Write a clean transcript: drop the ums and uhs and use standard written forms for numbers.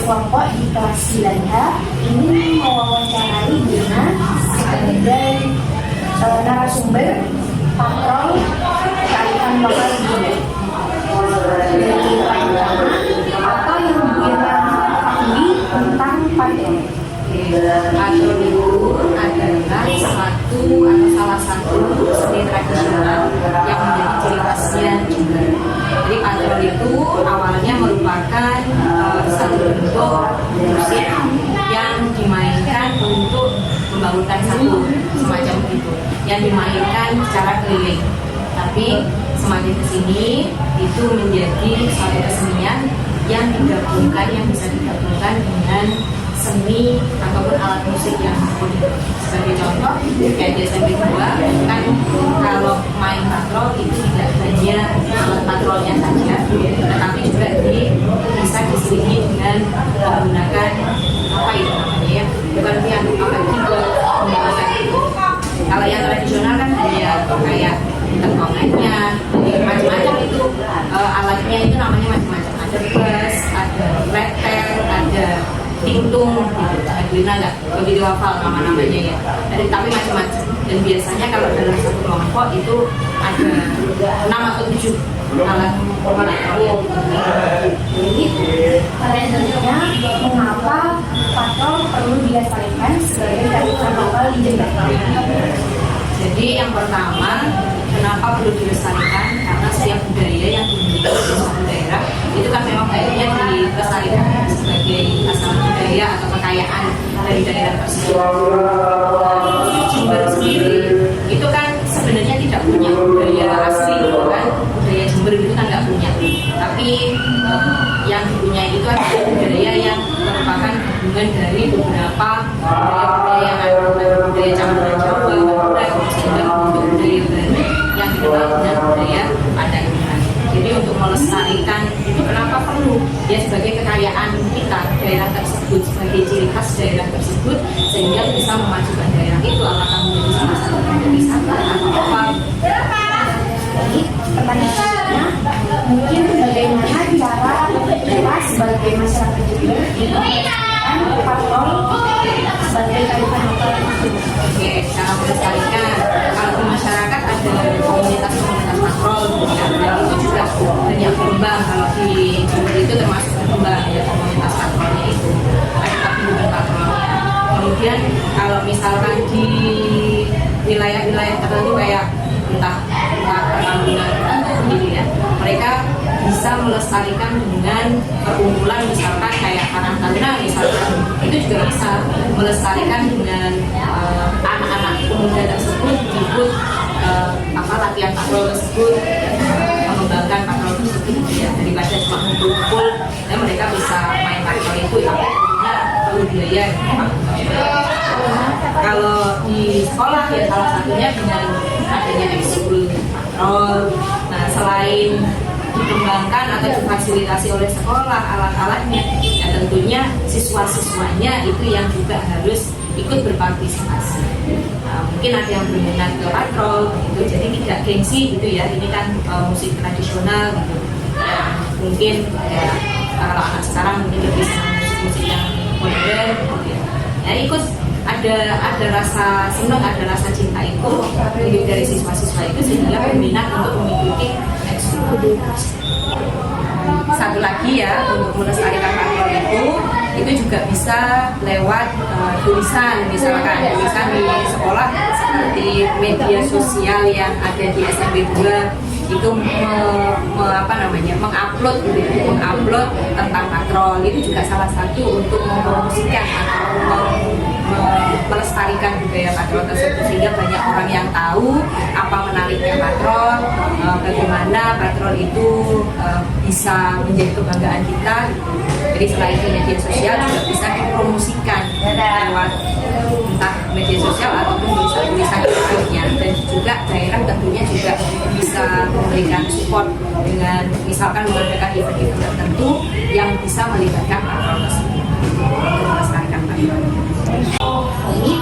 kelompok di kelas 9H ini mewawancarai Dina sebagai narasumber patrol kearifan lokal di Jember. Jadi pertama, apa yang Dina ketahui tentang patrol? Patrol itu adalah salah satu seni tradisional yang menjadi ciri khasnya Jember. Jadi patrol itu awalnya merupakan satu bentuk musik yang dimainkan untuk membangunkan satu semacam itu, yang dimainkan secara keliling. Tapi semakin kesini itu menjadi suatu kesenian yang digabungkan, yang bisa digabungkan dengan seni ataupun alat musik yang unik. Sebagai contoh, kayak di SMP 2 kan kalau main patrol itu tidak hanya alat patrolnya saja, tetapi juga bisa diselingi dengan menggunakan apa itu namanya ya, bukan piano, apa keyboard, menggunakan itu. Kalau yang tradisional kan hanya kayak kentongannya, macam-macam itu alatnya itu namanya macam-macam. Ada bass, ada letter, ada tingtung, Edwina nggak begitu hafal nama-namanya ya. Tapi macam-macam. Dan biasanya kalau dalam satu kelompok itu ada 6 atau 7 alat patrol. Jadi pertanyaannya, mengapa patrol perlu dilestarikan sebagai kearifan lokal di Jember? Jadi yang pertama, kenapa perlu dilestarikan? Karena setiap budaya yang dimiliki di suatu daerah itu kan memang baiknya dilestarikan sebagai asal budaya atau kekayaan dari daerah tersebut. Jember sendiri itu kan sebenarnya tidak punya budaya asli, kan? Budaya Jember itu kan nggak punya. Tapi yang dipunyai itu adalah budaya yang merupakan gabungan dari beberapa budaya-budaya yang ada, budaya campuran Jawa, Madura, sehingga membentuk budaya baru yang dikenal dengan budaya Padang. Jadi untuk melestarikan itu kenapa perlu? Ya sebagai kekayaan kita, daerah tersebut, sebagai ciri khas daerah tersebut, sehingga bisa memajukan daerah itu, apakah menjadi salah satu tempat wisata atau apa. Jadi pertanyaannya, mungkin bagaimana cara kita sebagai masyarakat Jember melestarikan patrol sebagai kearifan lokal? Oke, cara melestarikan. Kalau di masyarakat ada komunitas-komunitas patrol, dan itu juga banyak berkembang. Kalau di Jember itu termasuk berkembang ya komunitas patrolnya itu. Ada tapi bukan patrolnya. Kemudian kalau misalkan di wilayah-wilayah tertentu kayak entah Pertamina sendiri ya, mereka bisa melestarikan dengan perkumpulan misalkan kayak Karang Taruna misalkan, itu juga bisa melestarikan dengan anak-anak pemuda tersebut ikut latihan patrol tersebut, mengembangkan patrol tersebut ya, daripada cuma kumpul dan mereka bisa main patrol itu ya perlu biaya. Kalau di sekolah ya salah satunya dengan adanya ekskul patrol. Nah selain dikembangkan atau difasilitasi oleh sekolah alat-alatnya, ya tentunya siswa-siswanya itu yang juga harus ikut berpartisipasi. Nah, mungkin ada yang berminat ke patrol gitu, jadi tidak gengsi gitu ya, ini kan musik tradisional gitu. Ya, mungkin ya, kalau anak sekarang mungkin lebih senang musik-musik yang modern gitu ya. Ya ikut, ada rasa senang, ada rasa cinta itu untuk dari siswa-siswa itu sehingga berminat untuk mengikuti ekskul. Satu lagi ya, untuk melestarikan patrol itu juga bisa lewat tulisan, misalkan tulisan di sekolah seperti media sosial yang ada di SMP 2 itu mengupload tentang patrol, itu juga salah satu untuk mempromosikan atau melestarikan budaya patrol tersebut sehingga banyak orang yang tahu apa menariknya patrol, bagaimana patrol itu bisa menjadi kebanggaan kita. Jadi selain di media sosial juga bisa dipromosikan lewat entah media sosial ataupun tulisan-tulisan berikutnya, dan juga daerah tentunya juga bisa memberikan support dengan misalkan mengadakan event-event tertentu yang bisa melibatkan patrol tersebut untuk melestarikan patrol. Ini